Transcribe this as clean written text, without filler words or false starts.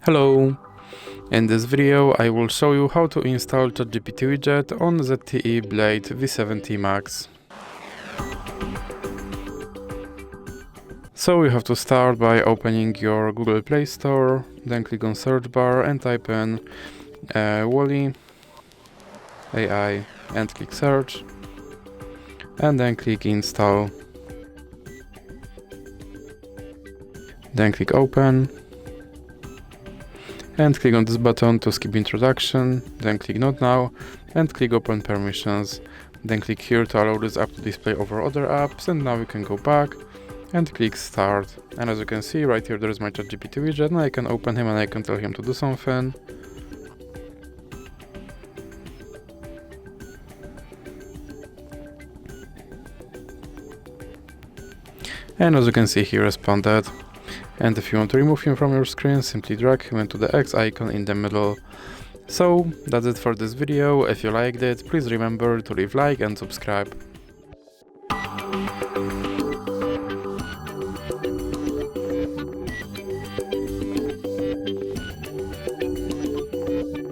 Hello! In this video I will show you how to install ChatGPT Widget on ZTE Blade V70 Max. So you have to start by opening your Google Play Store, then click on search bar and type in Wally AI and click search, and then click install. Then click open and click on this button to skip introduction, then click not now and click open permissions, then click here to allow this app to display over other apps, and now we can go back and click start. And as you can see right here there is my ChatGPT widget, and I can open him and I can tell him to do something. And as you can see he responded. And if you want to remove him from your screen, simply drag him into the X icon in the middle. So that's it for this video. If you liked it, please remember to leave a like and subscribe.